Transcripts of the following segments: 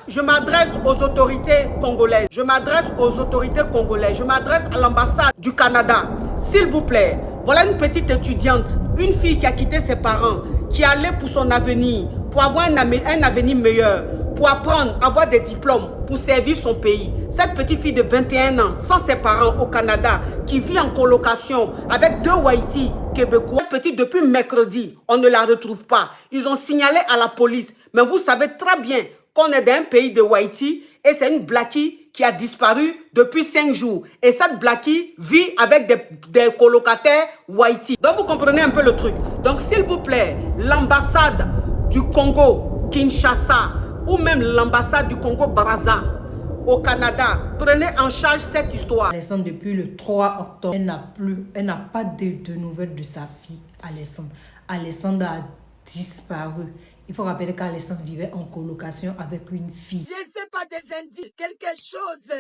je m'adresse aux autorités congolaises. Je m'adresse aux autorités congolaises. Je m'adresse à l'ambassade du Canada. S'il vous plaît, voilà une petite étudiante, une fille qui a quitté ses parents, qui allait pour son avenir, pour avoir un avenir meilleur, pour apprendre, avoir des diplômes, pour servir son pays. Cette petite fille de 21 ans, sans ses parents au Canada, qui vit en colocation avec 2 Wahiti québécois. Cette petite, depuis mercredi, on ne la retrouve pas. Ils ont signalé à la police. Mais vous savez très bien qu'on est dans un pays de Wahiti et c'est une Blackie qui a disparu depuis 5 jours. Et cette Blackie vit avec des colocataires Wahiti. Donc vous comprenez un peu le truc. Donc s'il vous plaît, l'ambassade du Congo, Kinshasa, ou même l'ambassade du Congo-Brazza au Canada, prenez en charge cette histoire. Alessandre, depuis le 3 octobre, elle n'a pas de nouvelles de sa fille, Alessandre. Alessandre a disparu. Il faut rappeler qu'Alessandre vivait en colocation avec une fille. Je ne sais pas des indices, quelque chose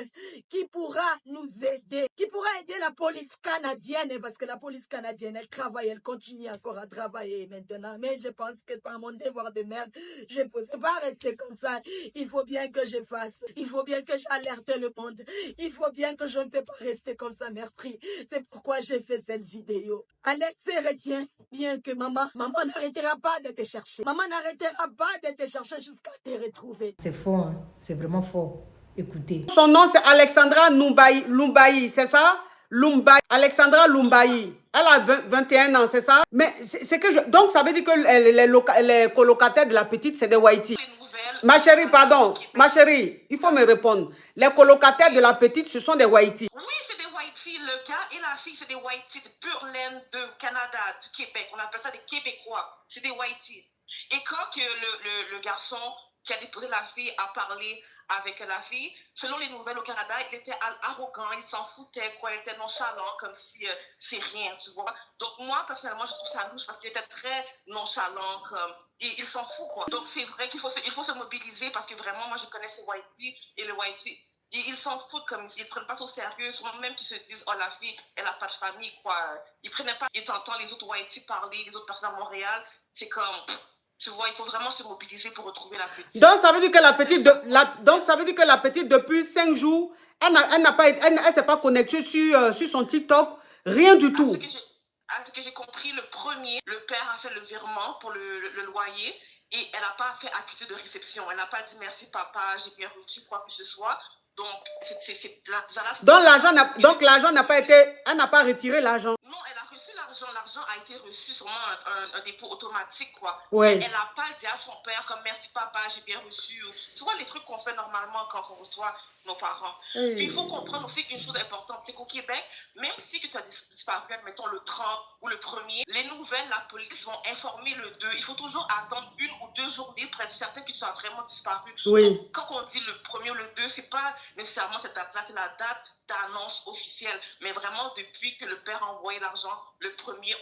qui pourra nous aider, qui pourra aider la police canadienne, parce que la police canadienne, elle travaille, elle continue encore à travailler maintenant. Mais je pense que par mon devoir de merde, je ne peux pas rester comme ça. Il faut bien que je fasse, il faut bien que j'alerte le monde, il faut bien que je ne peux pas rester comme ça meurtri. C'est pourquoi j'ai fait cette vidéo. Alex, retiens bien que maman n'arrêtera pas de te chercher. Maman n'arrêtera pas de te chercher jusqu'à te retrouver. C'est fort, hein? C'est vraiment fort. Écoutez. Son nom c'est Alexandra Lumbayi, c'est ça? Lumbayi, Alexandra Lumbayi. Elle a 21 ans, c'est ça? Mais c'est que donc ça veut dire que les colocataires de la petite, c'est des Wahiti. Ma chérie, pardon. Ma chérie, il faut me répondre. Les colocataires de la petite, ce sont des Wahiti. Oui, c'est des Wahiti. Le gars et la fille, c'est des Wahiti de pure laine de Canada, du Québec. On appelle ça des Québécois. C'est des Wahiti. Et quand que le garçon qui a déposé la fille a parlé avec la fille, selon les nouvelles au Canada, il était arrogant, il s'en foutait, quoi, il était nonchalant, comme si c'est rien, tu vois. Donc moi, personnellement, je trouve ça louche parce qu'il était très nonchalant, comme, il s'en fout, quoi. Donc c'est vrai qu'il faut se mobiliser parce que vraiment, moi, je connais ces Wahiti et le Wahiti, ils s'en foutent comme ils ne prennent pas ça au sérieux, souvent même qu'ils se disent, oh la fille, elle n'a pas de famille, quoi. Ils ne prenaient pas, ils t'entendent les autres Wahiti parler, les autres personnes à Montréal, c'est comme... Tu vois, il faut vraiment se mobiliser pour retrouver la petite. Donc ça veut dire que la petite, donc ça veut dire que la petite depuis 5 jours, elle s'est pas connectée sur son TikTok, rien du tout. À ce que j'ai compris, le premier, le père a fait le virement pour le loyer et elle n'a pas fait accusé de réception. Elle n'a pas dit merci papa, j'ai bien reçu quoi que ce soit. Donc l'argent n'a pas été, elle n'a pas retiré l'argent. Non, elle a reçu l'argent. L'argent a été reçu sûrement un dépôt automatique, quoi. Ouais. Mais elle n'a pas dit à son père comme merci papa, j'ai bien reçu. Tu vois les trucs qu'on fait normalement quand on reçoit nos parents. Hey. Puis il faut comprendre aussi une chose importante, c'est qu'au Québec, même si tu as disparu, mettons le 30 ou le 1er, les nouvelles, la police vont informer le 2. Il faut toujours attendre 1 ou 2 journées pour être certain que tu as vraiment disparu. Oui. Donc, quand on dit le 1er ou le 2, c'est pas nécessairement cette date-là, c'est la date d'annonce officielle. Mais vraiment, depuis que le père a envoyé l'argent, le 1er,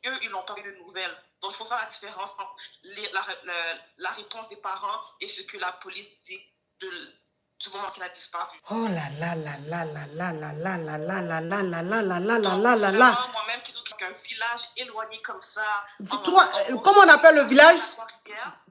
eux, ils n'ont pas eu de nouvelles. Donc, il faut faire la différence entre la réponse des parents et ce que la police dit du moment qu'elle a disparu. Oh là là là là là là là là là là là là là là là là Donc, là là là. Moi-même qui trouve qu'un village éloigné comme ça. Comment on appelle le village?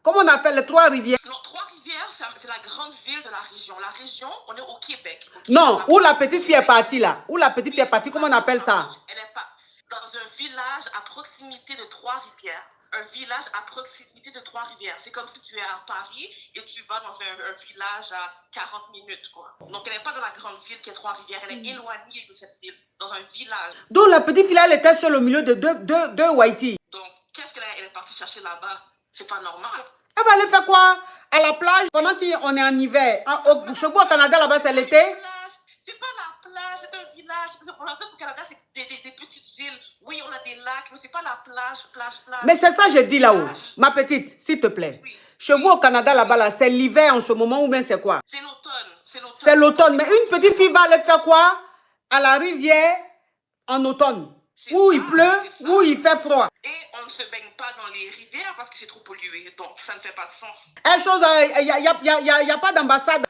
Comment on appelle les Trois-Rivières? Non, Trois-Rivières, c'est la grande ville de la région. La région, on est au Québec. Non, où la petite fille est partie là. Où la petite fille est partie, comment on appelle ça? Elle est pas dans un village à proximité de Trois-Rivières. Un village à proximité de Trois-Rivières. C'est comme si tu es à Paris et tu vas dans un village à 40 minutes, quoi. Donc, elle n'est pas dans la grande ville qui est Trois-Rivières. Elle est éloignée de cette ville, dans un village. Donc, la petite fille, elle était sur le milieu de deux Wahiti. Donc, qu'est-ce qu'elle est partie chercher là-bas? C'est pas normal. Elle va aller faire quoi? À la plage, pendant qu'on est en hiver. Chez vous, au Canada, là-bas, c'est l'été? C'est pas la plage, c'est un village. Pour l'instant, au Canada, c'est des petites îles. Oui, on a des lacs, mais c'est pas la plage. Mais c'est ça que je dis là-haut. Ma petite, s'il te plaît. Oui. Chez vous, au Canada, là-bas, là, c'est l'hiver en ce moment ou bien c'est quoi? C'est l'automne. C'est l'automne. Mais une petite fille va aller faire quoi? À la rivière en automne. Où il pleut, où il fait froid. Et on ne se baigne pas dans les rivières parce que c'est trop pollué. Donc, ça ne fait pas de sens. Il n'y a pas d'ambassade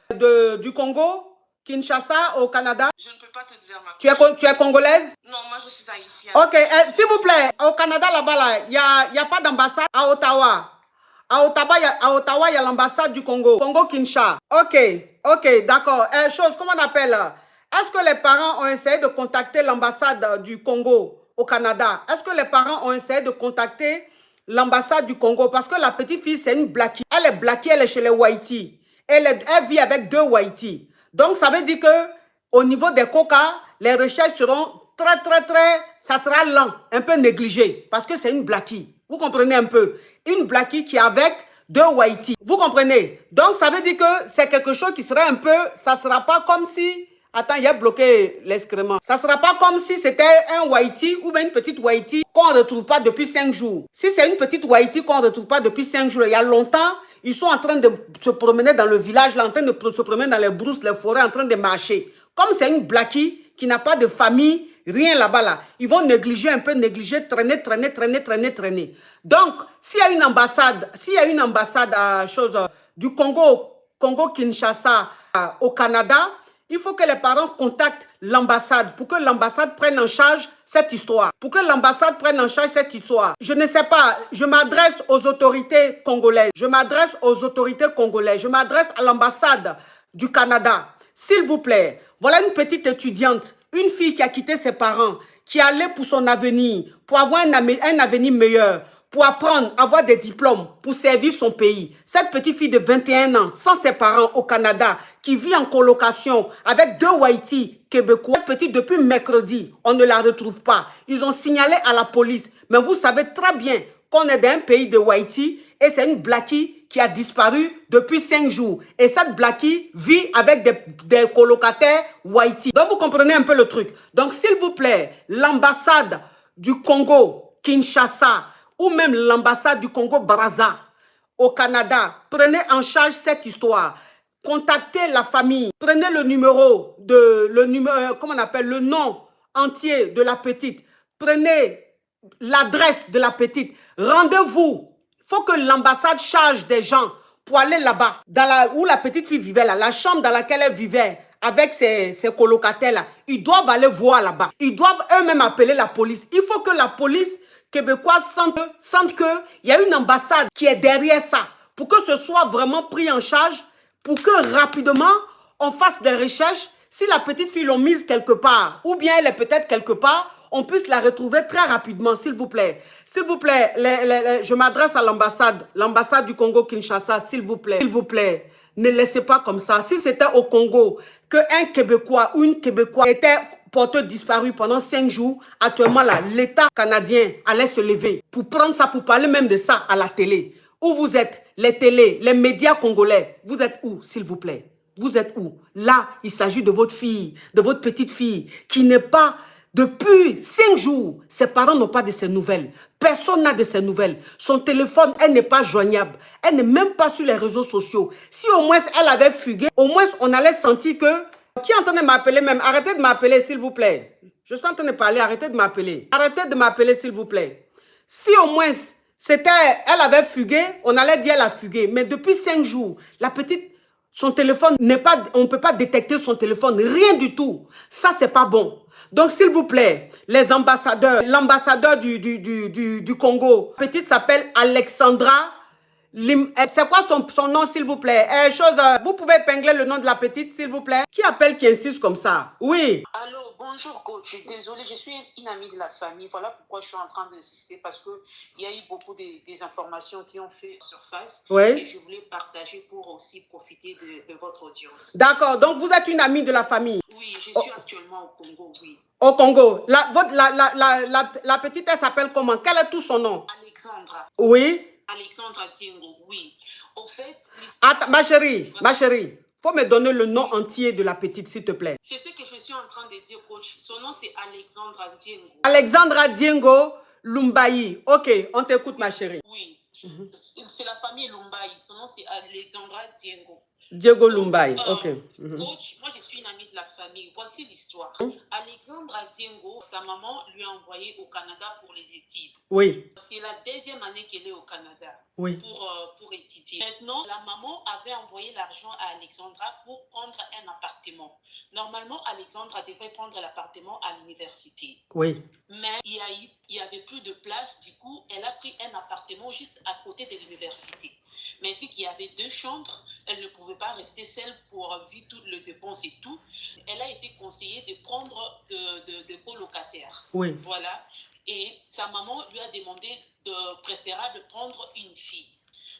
du Congo, Kinshasa, au Canada? Je ne peux pas te dire, ma Tu es congolaise? Non, moi, je suis haïtienne. Ok, s'il vous plaît, au Canada, là-bas, il n'y a pas d'ambassade à Ottawa. À Ottawa, il y a l'ambassade du Congo. Congo-Kinshasa. Ok, d'accord. Comment on appelle? Est-ce que les parents ont essayé de contacter l'ambassade du Congo au Canada? Est-ce que les parents ont essayé de contacter l'ambassade du Congo? Parce que la petite fille, c'est une blackie. Elle est blackie, elle est chez les Whitey. Elle vit avec 2 Whitey. Donc, ça veut dire que au niveau des coca, les recherches seront ça sera lent, un peu négligé. Parce que c'est une blackie. Vous comprenez un peu? Une blackie qui est avec 2 Whitey. Vous comprenez? Donc, ça veut dire que c'est quelque chose qui serait un peu... Ça ne sera pas comme si... Attends, il a bloqué l'excrément. Ça ne sera pas comme si c'était un Whitey ou bien une petite Whitey qu'on ne retrouve pas depuis 5 jours. Si c'est une petite Whitey qu'on ne retrouve pas depuis 5 jours, il y a longtemps, ils sont en train de se promener dans le village, là, en train de se promener dans les brousses, les forêts, en train de marcher. Comme c'est une blackie qui n'a pas de famille, rien là-bas, là. Ils vont négliger un peu, traîner. Donc, s'il y a une ambassade du Congo-Kinshasa au Canada, il faut que les parents contactent l'ambassade pour que l'ambassade prenne en charge cette histoire. Je ne sais pas, je m'adresse aux autorités congolaises. Je m'adresse à l'ambassade du Canada. S'il vous plaît, voilà une petite étudiante, une fille qui a quitté ses parents, qui allait pour son avenir, pour avoir un avenir meilleur, pour apprendre, avoir des diplômes, pour servir son pays. Cette petite fille de 21 ans, sans ses parents au Canada, qui vit en colocation avec 2 Whitey québécois. Cette petite, depuis mercredi, on ne la retrouve pas. Ils ont signalé à la police. Mais vous savez très bien qu'on est dans un pays de Whitey et c'est une blackie qui a disparu depuis 5 jours. Et cette blackie vit avec des colocataires Whitey. Donc, vous comprenez un peu le truc. Donc, s'il vous plaît, l'ambassade du Congo, Kinshasa, ou même l'ambassade du Congo-Brazza au Canada, prenez en charge cette histoire. Contactez la famille. Prenez le nom entier de la petite. Prenez l'adresse de la petite. Rendez-vous. Il faut que l'ambassade charge des gens pour aller là-bas, où la petite fille vivait, là, la chambre dans laquelle elle vivait, avec ses colocataires-là. Ils doivent aller voir là-bas. Ils doivent eux-mêmes appeler la police. Il faut que la police québécoise sentent qu'il y a une ambassade qui est derrière ça, pour que ce soit vraiment pris en charge, pour que rapidement, on fasse des recherches. Si la petite fille l'ont mise quelque part, ou bien elle est peut-être quelque part, on puisse la retrouver très rapidement, s'il vous plaît. S'il vous plaît, je m'adresse à l'ambassade du Congo-Kinshasa, s'il vous plaît, ne laissez pas comme ça. Si c'était au Congo, qu'un Québécois ou une Québécoise était porteur disparu pendant 5 jours, actuellement là, l'État canadien allait se lever pour prendre ça, pour parler même de ça à la télé. Où vous êtes, les télés, les médias congolais, vous êtes où, s'il vous plaît? Vous êtes où? Là, il s'agit de votre fille, de votre petite fille, qui n'est pas, depuis 5 jours, ses parents n'ont pas de ses nouvelles. Personne n'a de ses nouvelles. Son téléphone, elle n'est pas joignable. Elle n'est même pas sur les réseaux sociaux. Si au moins elle avait fugué, au moins on allait sentir que... Qui est en train de m'appeler même? Arrêtez de m'appeler, s'il vous plaît. Je suis en train de parler, arrêtez de m'appeler. Arrêtez de m'appeler, s'il vous plaît. Si au moins elle avait fugué, on allait dire elle a fugué. Mais depuis 5 jours, la petite, son téléphone n'est pas... On ne peut pas détecter son téléphone, rien du tout. Ça, c'est pas bon. Donc, s'il vous plaît, les ambassadeurs, l'ambassadeur du Congo, la petite s'appelle Alexandra. C'est quoi son nom, s'il vous plaît? Vous pouvez épingler le nom de la petite, s'il vous plaît? Qui appelle, qui insiste comme ça? Oui. Allô, bonjour coach. Désolée, je suis une amie de la famille. Voilà pourquoi je suis en train d'insister, parce qu'il y a eu beaucoup des informations qui ont fait surface. Oui. Et je voulais partager pour aussi profiter de votre audience. D'accord, donc vous êtes une amie de la famille? Oui, je suis actuellement au Congo, oui. Au Congo. La petite, elle s'appelle comment? Quel est tout son nom? Alexandra. Oui. Alexandra Diengo, oui. Au fait... Attends, ma chérie, faut me donner le nom entier de la petite, s'il te plaît. C'est ce que je suis en train de dire, coach. Son nom, c'est Alexandra Diengo. Alexandra Diengo Lumbayi. Ok, on t'écoute, ma chérie. Oui. C'est la famille Lumbayi. Son nom, c'est Alexandra Diengo. Diego Lumbayi, ok. Coach, moi, je suis une amie de la famille. Voici l'histoire. Alexandra Diengo, sa maman lui a envoyé au Canada pour les études. Oui. C'est la 2e année qu'elle est au Canada. Oui. Pour étudier. Maintenant, la maman avait envoyé l'argent à Alexandra pour prendre un appartement. Normalement, Alexandra devrait prendre l'appartement à l'université. Oui. Mais il y avait plus de place. Du coup, elle a pris un appartement juste à côté de l'université. Mais vu qu'il y avait 2 chambres, elle ne pouvait pas rester seule pour vivre toutes les dépenses et tout. Elle a été conseillée de prendre de colocataires. Oui. Voilà. Et sa maman lui a demandé de préférable de prendre une fille.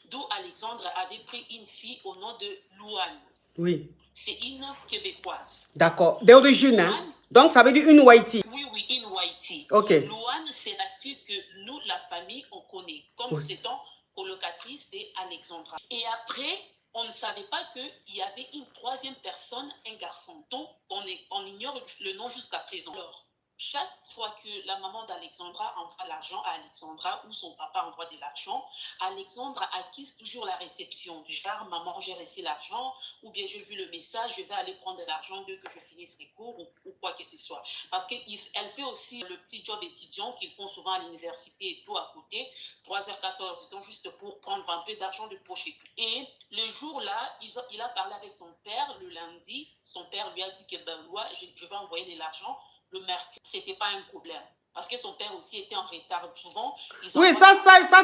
D'où Alexandre avait pris une fille au nom de Louane. Oui. C'est une Québécoise. D'accord. D'origine, hein? Donc, ça veut dire une Whitey. Oui, oui, une Whitey. Ok. Louane, c'est la fille que nous, la famille, on connaît. Comme Oui. étant colocatrice d'Alexandra. Et après, on ne savait pas qu'il y avait une 3e personne, un garçon, dont on ignore le nom jusqu'à présent. Alors, chaque fois que la maman d'Alexandra envoie l'argent à Alexandra ou son papa envoie de l'argent, Alexandra acquise toujours la réception. Genre, maman, j'ai reçu l'argent, ou bien j'ai vu le message, je vais aller prendre de l'argent dès que je finisse les cours ou quoi que ce soit. Parce qu'elle fait aussi le petit job étudiant qu'ils font souvent à l'université et tout à côté, 3 heures, 4 heures du temps, juste pour prendre un peu d'argent de poche et tout. Et le jour-là, il a parlé avec son père le lundi. Son père lui a dit que ben, ouais, je vais envoyer de l'argent. Le mercredi, c'était pas un problème. Parce que son père aussi était en retard. Souvent, oui, ça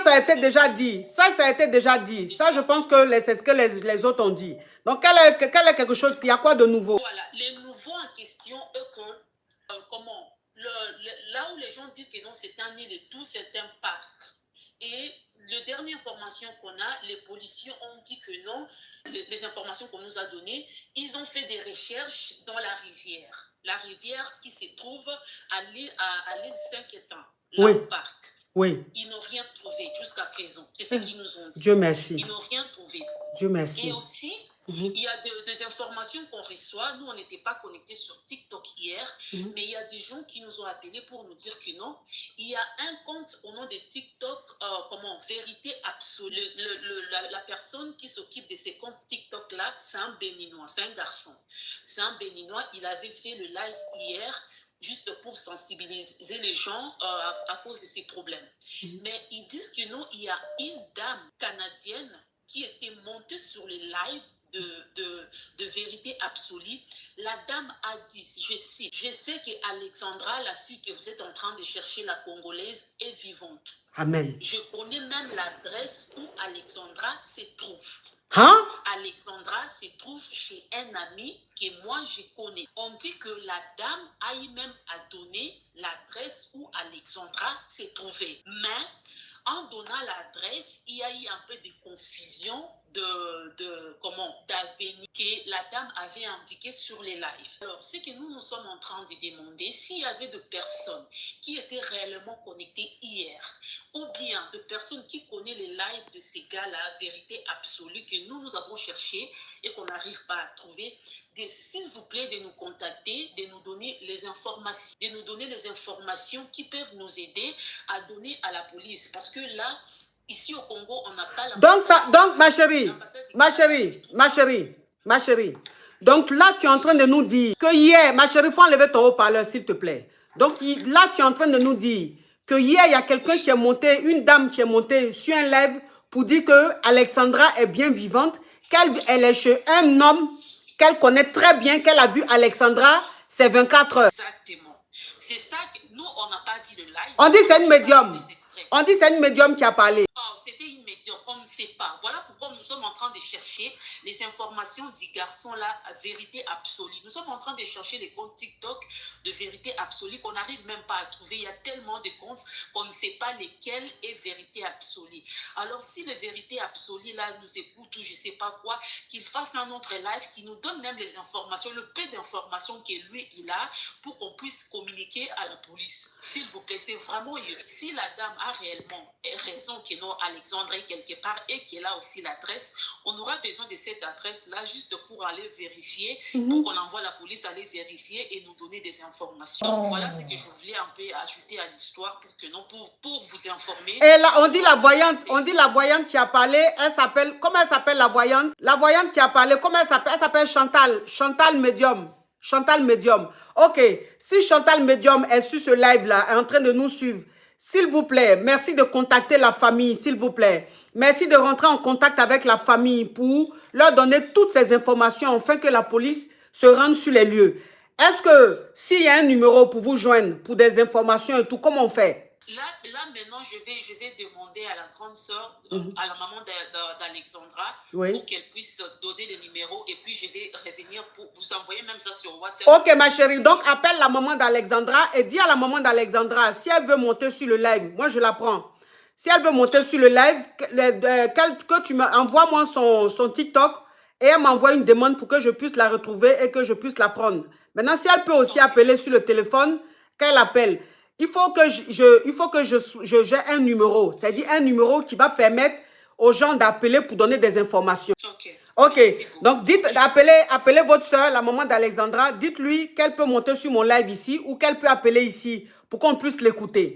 a été déjà dit. Ça a été déjà dit. Ça, je pense que c'est ce que les autres ont dit. Donc, quel est quelque chose, il y a quoi de nouveau? Voilà, les nouveaux en question, eux, que, là où les gens disent que non, c'est un île et tout, c'est un parc. Et la dernière information qu'on a, les policiers ont dit que non, les informations qu'on nous a données, ils ont fait des recherches dans la rivière. La rivière qui se trouve à l'île Saint-Quentin, là oui. au parc. Oui. Ils n'ont rien trouvé jusqu'à présent. C'est ce qu'ils nous ont dit. Dieu merci. Ils n'ont rien trouvé. Dieu merci. Et aussi, il y a des informations qu'on reçoit. Nous, on n'était pas connectés sur TikTok hier, mais il y a des gens qui nous ont appelés pour nous dire que non. Il y a un compte au nom de TikTok, Vérité Absolue. La personne qui s'occupe de ces comptes TikTok-là, c'est un Béninois, c'est un garçon. C'est un Béninois, il avait fait le live hier, juste pour sensibiliser les gens à cause de ces problèmes. Mais ils disent que non, il y a une dame canadienne qui était montée sur le live de Vérité Absolue. La dame a dit, je cite, je sais que Alexandra, la fille que vous êtes en train de chercher, la Congolaise, est vivante. Amen. Je connais même l'adresse où Alexandra se trouve. Hein? Alexandra se trouve chez un ami que moi je connais. On dit que la dame a eu même à donner l'adresse où Alexandra se trouvait. Mais en donnant l'adresse, il y a eu un peu de confusion d'avenir que la dame avait indiqué sur les lives. Alors, ce que nous sommes en train de demander, s'il y avait de personnes qui étaient réellement connectées hier, ou bien de personnes qui connaissent les lives de ces gars-là, Vérité Absolue, que nous avons cherché et qu'on n'arrive pas à trouver, s'il vous plaît, de nous contacter, de nous donner les informations qui peuvent nous aider à donner à la police. Parce que là, ici au Congo, on n'a pas la... Donc, ma chérie. Donc là, tu es en train de nous dire que hier, ma chérie, il faut enlever ton haut-parleur, s'il te plaît. Donc là, tu es en train de nous dire que hier, il y a quelqu'un qui est monté, une dame qui est montée sur un live pour dire que Alexandra est bien vivante, qu'elle est chez un homme qu'elle connaît très bien, qu'elle a vu Alexandra, c'est 24 heures. Exactement. C'est ça que nous, on n'a pas vu le live. On dit c'est une médium. On dit c'est une médium qui a parlé. Oh, c'était une médium, on ne sait pas. Voilà pourquoi nous sommes en train de chercher les informations du garçon-là, Vérité Absolue. Nous sommes en train de chercher les comptes TikTok de Vérité Absolue qu'on n'arrive même pas à trouver. Il y a tellement de comptes qu'on ne sait pas lesquels est Vérité Absolue. Alors, si le Vérité Absolue là nous écoute ou je ne sais pas quoi, qu'il fasse un autre live, qu'il nous donne même les informations, le peu d'informations que lui, il a, pour qu'on puisse communiquer à la police. S'il vous plaît, c'est vraiment... Si la dame a réellement raison que non, Alexandre est quelque part et qu'elle a aussi l'adresse, on aura besoin de cette adresse-là juste pour aller vérifier, pour qu'on envoie la police aller vérifier et nous donner des informations. Donc, voilà ce que je voulais un peu ajouter à l'histoire pour que non, pour vous informer. Et là, on dit la voyante qui a parlé, elle s'appelle, comment elle s'appelle la voyante? La voyante qui a parlé, comment elle s'appelle? Elle s'appelle Chantal Medium. Chantal Medium. Ok, si Chantal Medium est sur ce live-là, est en train de nous suivre, s'il vous plaît, merci de contacter la famille, s'il vous plaît. Merci de rentrer en contact avec la famille pour leur donner toutes ces informations afin que la police se rende sur les lieux. Est-ce que s'il y a un numéro pour vous joindre, pour des informations et tout, comment on fait? Là, maintenant, je vais demander à la grande sœur, à la maman d'Alexandra, Oui. pour qu'elle puisse donner le numéro et puis je vais revenir pour vous envoyer même ça sur WhatsApp. Ok, ma chérie. Donc, appelle la maman d'Alexandra et dis à la maman d'Alexandra, si elle veut monter sur le live, moi, je la prends. Si elle veut monter sur le live, que tu m'envoies-moi son TikTok et elle m'envoie une demande pour que je puisse la retrouver et que je puisse la prendre. Maintenant, si elle peut aussi appeler sur le téléphone, qu'elle appelle. Il faut que j'ai un numéro, c'est-à-dire un numéro qui va permettre aux gens d'appeler pour donner des informations. Ok, donc appelez votre soeur, la maman d'Alexandra, dites-lui qu'elle peut monter sur mon live ici ou qu'elle peut appeler ici pour qu'on puisse l'écouter.